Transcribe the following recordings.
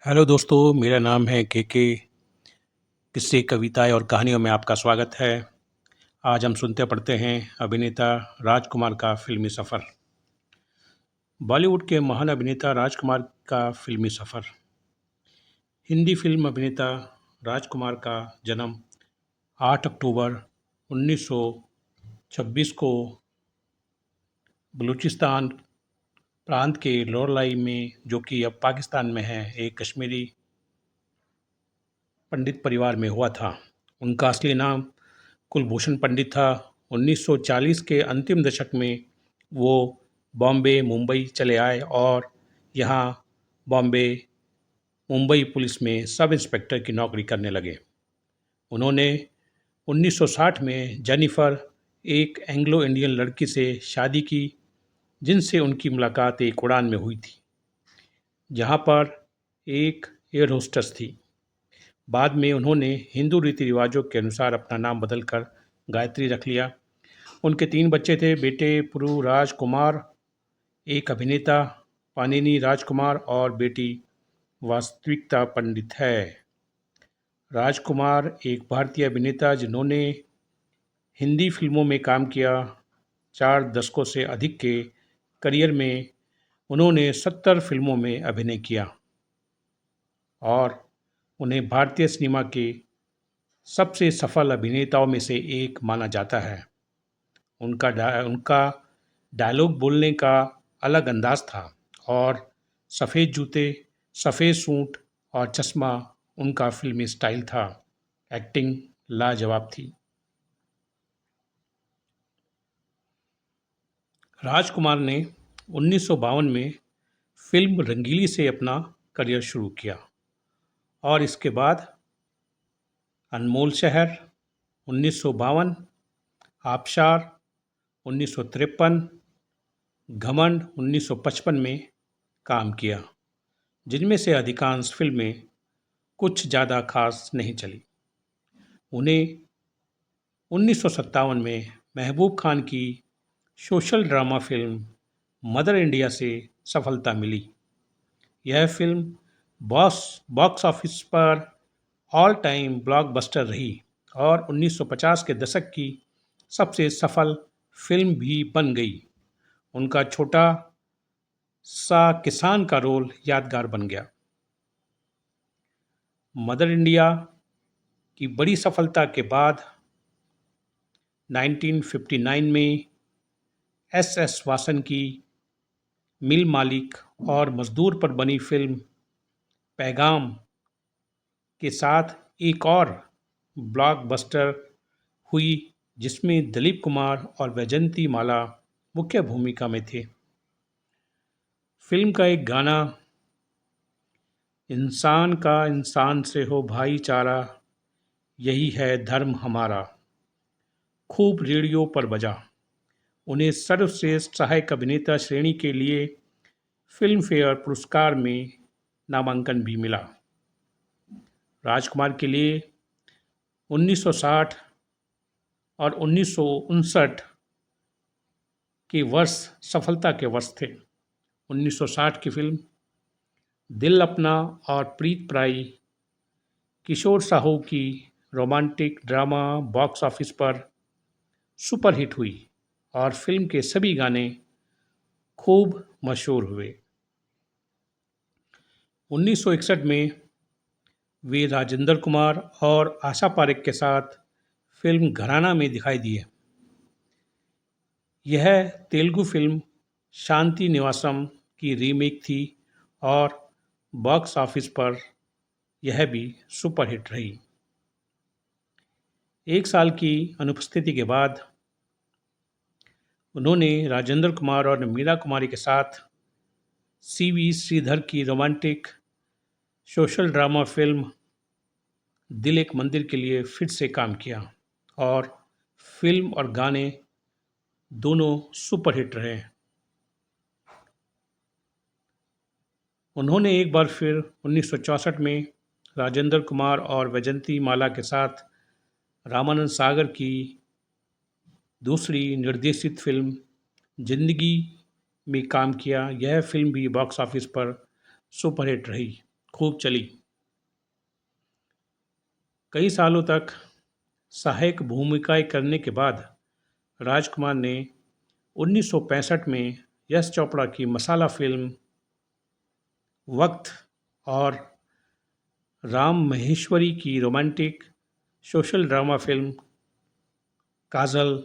Hello दोस्तों, मेरा नाम है के। किस्से, कविताएं और कहानियों में आपका स्वागत है। आज हम सुनते पढ़ते हैं अभिनेता राजकुमार का फिल्मी सफ़र। बॉलीवुड के महान अभिनेता राजकुमार का फिल्मी सफ़र। हिंदी फिल्म अभिनेता राजकुमार का जन्म 8 अक्टूबर 1926 को बलूचिस्तान प्रांत के लोरलाई में, जो कि अब पाकिस्तान में है, एक कश्मीरी पंडित परिवार में हुआ था। उनका असली नाम कुलभूषण पंडित था। 1940 के अंतिम दशक में वो बॉम्बे मुंबई चले आए और यहाँ बॉम्बे मुंबई पुलिस में सब इंस्पेक्टर की नौकरी करने लगे। उन्होंने 1960 में जेनिफर, एक एंग्लो इंडियन लड़की से शादी की, जिनसे उनकी मुलाकात एक उड़ान में हुई थी, जहाँ पर एक एयर होस्टेस थी। बाद में उन्होंने हिंदू रीति रिवाजों के अनुसार अपना नाम बदलकर गायत्री रख लिया। उनके 3 बच्चे थे, बेटे पुरुराज कुमार, एक अभिनेता पानिनी राजकुमार, और बेटी वास्तविकता पंडित है। राजकुमार एक भारतीय अभिनेता जिन्होंने हिंदी फिल्मों में काम किया। 4 दशकों से अधिक के करियर में उन्होंने 70 फिल्मों में अभिनय किया और उन्हें भारतीय सिनेमा के सबसे सफल अभिनेताओं में से एक माना जाता है। उनका डायलॉग बोलने का अलग अंदाज था और सफ़ेद जूते, सफ़ेद सूट और चश्मा उनका फिल्मी स्टाइल था। एक्टिंग लाजवाब थी। राजकुमार ने 1952 में फिल्म रंगीली से अपना करियर शुरू किया और इसके बाद अनमोल शहर 1952, आबशार 1953, घमंड 1955 में काम किया, जिनमें से अधिकांश फिल्में कुछ ज़्यादा खास नहीं चली। उन्हें 1957 में महबूब खान की social drama film mother India से सफलता मिली। यह फिल्म बॉक्स ऑफिस पर ऑल टाइम ब्लॉकबस्टर रही और 1950 के दशक की सबसे सफल फिल्म भी बन गई। उनका छोटा सा किसान का रोल यादगार बन गया। मदर इंडिया की बड़ी सफलता के बाद 1959 में एस वासन की मिल मालिक और मजदूर पर बनी फिल्म पैगाम के साथ एक और ब्लॉकबस्टर हुई, जिसमें दिलीप कुमार और वैजयंती माला मुख्य भूमिका में थे। फिल्म का एक गाना, इंसान का इंसान से हो भाईचारा, यही है धर्म हमारा, खूब रेडियो पर बजा। उन्हें सर्वश्रेष्ठ सहायक अभिनेता श्रेणी के लिए फिल्म फेयर पुरस्कार में नामांकन भी मिला। राजकुमार के लिए 1960 और 1959 के वर्ष सफलता के वर्ष थे। 1960 की फिल्म दिल अपना और प्रीत प्राई किशोर साहू की रोमांटिक ड्रामा बॉक्स ऑफिस पर सुपरहिट हुई और फिल्म के सभी गाने खूब मशहूर हुए। 1961 में वे राजेंद्र कुमार और आशा पारेख के साथ फिल्म घराना में दिखाई दिए। यह तेलुगु फिल्म शांति निवासम की रीमेक थी और बॉक्स ऑफिस पर यह भी सुपरहिट रही। 1 साल की अनुपस्थिति के बाद उन्होंने राजेंद्र कुमार और मीरा कुमारी के साथ सीवी श्रीधर की रोमांटिक सोशल ड्रामा फिल्म दिल एक मंदिर के लिए फिर से काम किया और फिल्म और गाने दोनों सुपरहिट रहे। उन्होंने एक बार फिर 1964 में राजेंद्र कुमार और वैजयंती माला के साथ रामानंद सागर की दूसरी निर्देशित फिल्म जिंदगी में काम किया। यह फिल्म भी बॉक्स ऑफिस पर सुपरहिट रही खूब चली। कई सालों तक सहायक भूमिकाएं करने के बाद राजकुमार ने 1965 में यश चोपड़ा की मसाला फिल्म वक्त और राम महेश्वरी की romantic social drama film Kajal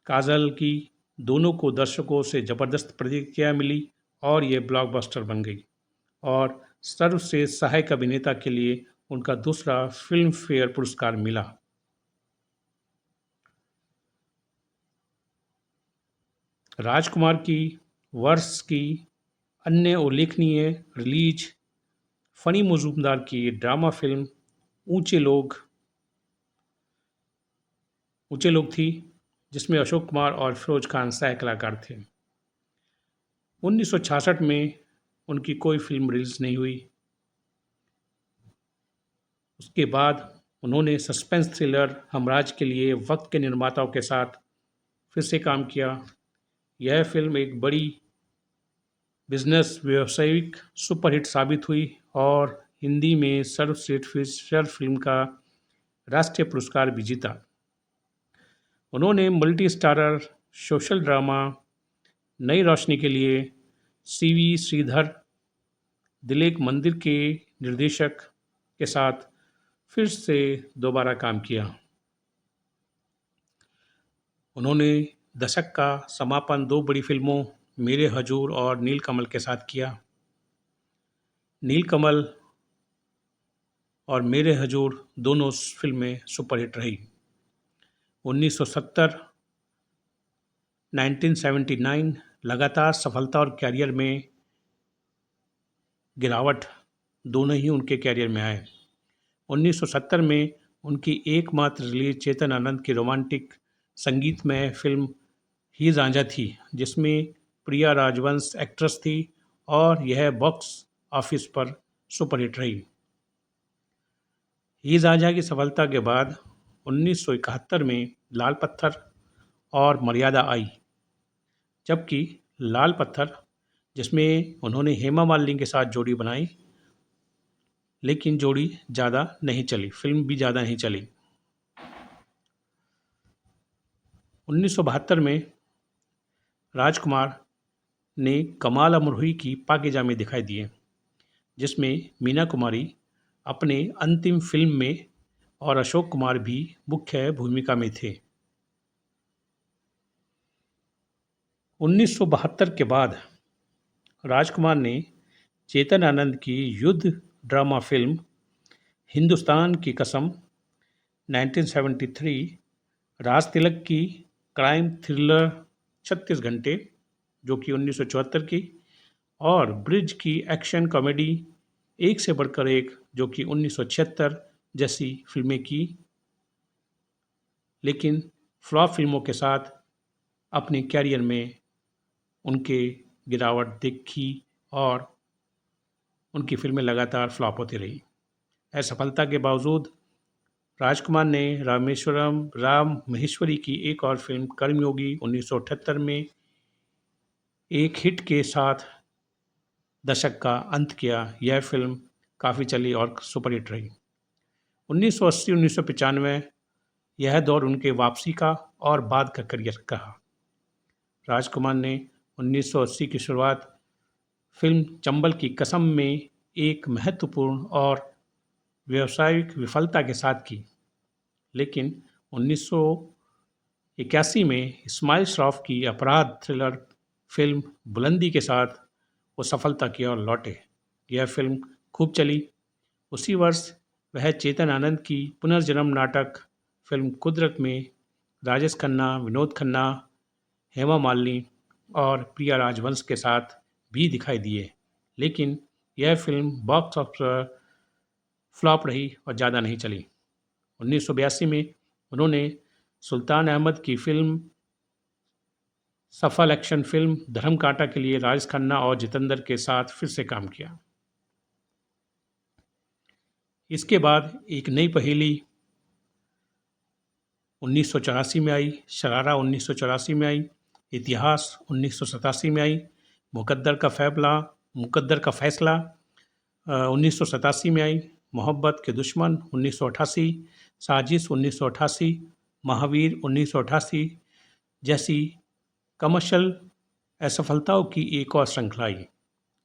Kajal की दोनों को दर्शकों से ज़बरदस्त प्रतिक्रिया मिली और ये ब्लॉकबस्टर बन गई और सर्वश्रेष्ठ सहायक अभिनेता के लिए उनका दूसरा फिल्म फेयर पुरस्कार मिला। राजकुमार की वर्ष की अन्य उल्लेखनीय रिलीज फनी मजूमदार की ड्रामा फिल्म ऊंचे लोग ऊंचे लोग थी, जिसमें अशोक कुमार और फिरोज खान सह कलाकार थे। 1966 में उनकी कोई फिल्म रिलीज नहीं हुई। उसके बाद उन्होंने सस्पेंस थ्रिलर हमराज के लिए वक्त के निर्माताओं के साथ फिर से काम किया। यह फिल्म एक बड़ी बिजनेस व्यावसायिक सुपरहिट साबित हुई और हिंदी में सर्वश्रेष्ठ फीचर फिल्म का राष्ट्रीय पुरस्कार भी जीता। उन्होंने multi starrer social drama Nai Roshni के लिए सीवी श्रीधर दिलेक मंदिर के निर्देशक के साथ फिर से दोबारा काम किया। उन्होंने दशक का समापन दो बड़ी फिल्मों मेरे हजूर और नीलकमल के साथ किया। नीलकमल और मेरे हजूर दोनों फिल्में सुपरहिट रही। 1970 1979 लगातार सफलता और कैरियर में गिरावट दोनों ही उनके कैरियर में आए। 1970 में उनकी एकमात्र रिलीज चेतन आनंद की रोमांटिक संगीतमय फिल्म ही रांझा थी, जिसमें प्रिया राजवंश एक्ट्रेस थी और यह बॉक्स ऑफिस पर सुपरहिट रही। ही रांझा की सफलता के बाद 1971 में लाल पत्थर और मर्यादा आई, जबकि लाल पत्थर, जिसमें उन्होंने हेमा मालिनी के साथ जोड़ी बनाई, लेकिन जोड़ी ज़्यादा नहीं चली, फिल्म भी ज़्यादा नहीं चली। 1972 में राजकुमार ने कमाल अमरोही की पाकीज़ा में दिखाई दिए, जिसमें मीना कुमारी अपने अंतिम फिल्म में और अशोक कुमार भी मुख्य भूमिका में थे। 1972 के बाद राजकुमार ने चेतन आनंद की युद्ध ड्रामा फिल्म हिंदुस्तान की कसम 1973, राज तिलक की क्राइम थ्रिलर 36 घंटे जो कि 1974 की, और ब्रिज की एक्शन कॉमेडी एक से बढ़कर एक जो कि 1976 जैसी फिल्में की, लेकिन फ्लॉप फिल्मों के साथ अपने कैरियर में उनके गिरावट दिखी और उनकी फिल्में लगातार फ्लॉप होती रही। असफलता के बावजूद राजकुमार ने राम महेश्वरी की एक और फिल्म कर्मयोगी 1978 में एक हिट के साथ दशक का अंत किया। यह फिल्म काफ़ी चली और सुपरहिट रही। 1980-1995 यह दौर उनके वापसी का और बाद का करियर का। राजकुमार ने 1980 की शुरुआत फिल्म चंबल की कसम में एक महत्वपूर्ण और व्यावसायिक विफलता के साथ की, लेकिन 1981 में इस्माइल श्रॉफ की अपराध थ्रिलर फिल्म बुलंदी के साथ वो सफलता की ओर लौटे। यह फिल्म खूब चली। उसी वर्ष वह चेतन आनंद की पुनर्जन्म नाटक फिल्म कुदरत में राजेश खन्ना, विनोद खन्ना, हेमा मालिनी और प्रिया राजवंश के साथ भी दिखाई दिए, लेकिन यह फिल्म बॉक्स ऑफिस पर फ्लॉप रही और ज़्यादा नहीं चली। 1982 में उन्होंने सुल्तान अहमद की फिल्म सफल एक्शन फिल्म धर्म कांटा के लिए राजेश खन्ना और जितेंद्र के साथ फिर से काम किया। इसके बाद एक नई पहेली 1984 में आई, शरारा 1984 में आई, इतिहास 1987 में आई, मुकद्दर का फैसला 1987 में आई, मोहब्बत के दुश्मन 1988, साजिश 1988, महावीर 1988 जैसी कमर्शियल असफलताओं की एक और श्रृंखला आई।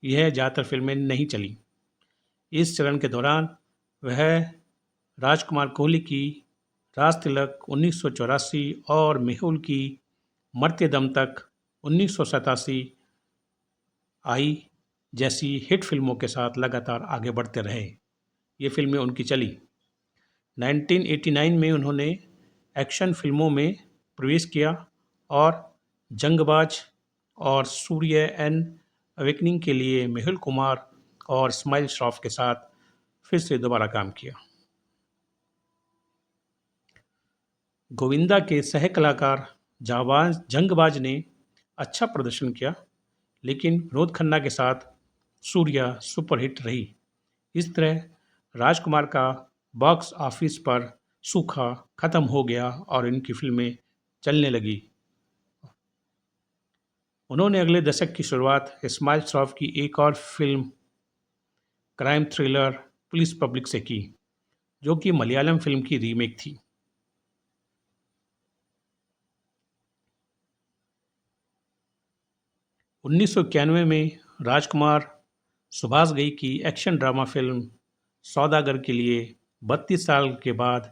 यह ज़्यादातर फिल्में नहीं चली। इस चरण के दौरान वह राजकुमार कोहली की राज तिलक 1984 और मेहुल की मरते दम तक 1987 आई जैसी हिट फिल्मों के साथ लगातार आगे बढ़ते रहे। ये फिल्में उनकी चली। 1989 में उन्होंने एक्शन फिल्मों में प्रवेश किया और जंगबाज और सूर्य एन अवेकनिंग के लिए मेहुल कुमार और इस्माइल श्रॉफ के साथ फिर से दोबारा काम किया। गोविंदा के सह कलाकार जाबाज जंगबाज ने अच्छा प्रदर्शन किया, लेकिन विनोद खन्ना के साथ सूर्या सुपरहिट रही। इस तरह राजकुमार का बॉक्स ऑफिस पर सूखा खत्म हो गया और इनकी फिल्में चलने लगी। उन्होंने अगले दशक की शुरुआत इस्माइल श्रॉफ की एक और film crime thriller police public से की, जो कि मलयालम फिल्म की रीमेक थी। उन्नीस में राजकुमार सुभाष घई की एक्शन ड्रामा फिल्म सौदागर के लिए 32 साल के बाद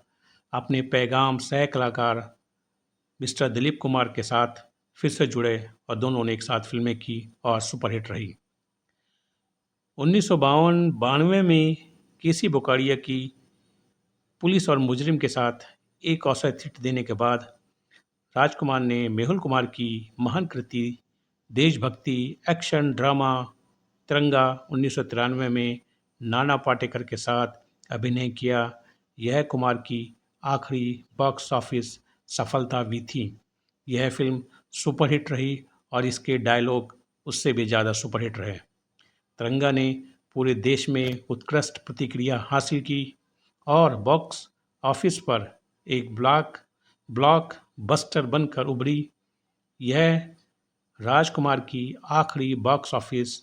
अपने पैगाम सह कलाकार मिस्टर दिलीप कुमार के साथ फिर से जुड़े और दोनों ने एक साथ फिल्में की और सुपरहिट रही। 1992 में केसी बोकाडिया की पुलिस और मुजरिम के साथ एक औसत हिट देने के बाद राजकुमार ने मेहुल कुमार की महान कृति देशभक्ति एक्शन ड्रामा तिरंगा 1993 में नाना पाटेकर के साथ अभिनय किया। यह कुमार की आखिरी बॉक्स ऑफिस सफलता भी थी। यह फिल्म सुपरहिट रही और इसके डायलॉग उससे भी ज़्यादा सुपरहिट रहे। तिरंगा ने पूरे देश में उत्कृष्ट प्रतिक्रिया हासिल की और बॉक्स ऑफिस पर एक ब्लॉक बस्टर बनकर उभरी। यह राजकुमार की आखिरी बॉक्स ऑफिस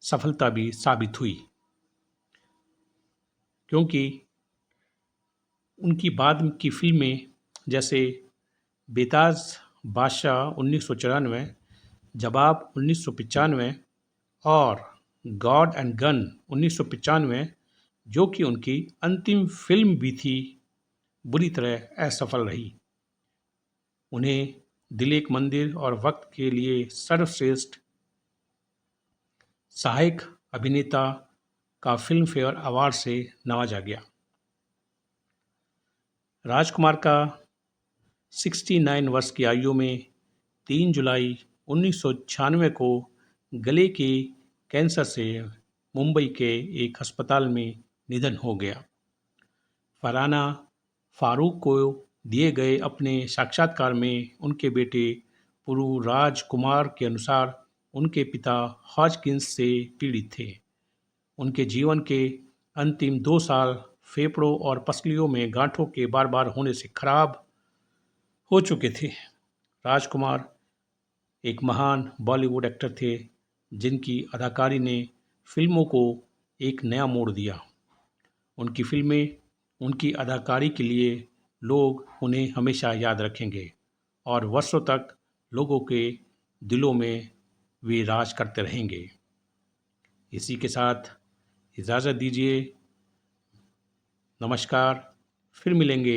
सफलता भी साबित हुई, क्योंकि उनकी बाद की फिल्में जैसे बेताज बादशाह 1994, जवाब 1995 और गॉड एंड गन 1995, जो कि उनकी अंतिम फिल्म भी थी, बुरी तरह असफल रही। उन्हें दिल एक मंदिर और वक्त के लिए सर्वश्रेष्ठ सहायक अभिनेता का फिल्म फेयर अवार्ड से नवाजा गया। राजकुमार का 69 वर्ष की आयु में 3 जुलाई 1996 को गले के कैंसर से मुंबई के एक अस्पताल में निधन हो गया। फरहाना फारूक को दिए गए अपने साक्षात्कार में उनके बेटे पुरुराज कुमार के अनुसार उनके पिता हॉजकिंस से पीड़ित थे। उनके जीवन के अंतिम 2 साल फेफड़ों और पसलियों में गांठों के बार बार होने से खराब हो चुके थे। राजकुमार एक महान बॉलीवुड एक्टर थे, जिनकी अदाकारी ने फिल्मों को एक नया मोड़ दिया। उनकी फिल्में, उनकी अदाकारी के लिए लोग उन्हें हमेशा याद रखेंगे और वर्षों तक लोगों के दिलों में वे राज करते रहेंगे। इसी के साथ इजाज़त दीजिए। नमस्कार। फिर मिलेंगे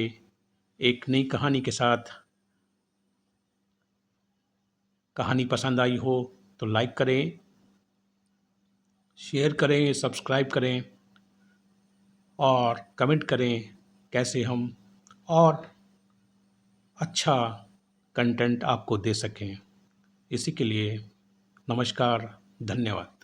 एक नई कहानी के साथ। कहानी पसंद आई हो तो लाइक करें, शेयर करें, सब्सक्राइब करें और कमेंट करें कैसे हम और अच्छा कंटेंट आपको दे सकें। इसी के लिए नमस्कार, धन्यवाद।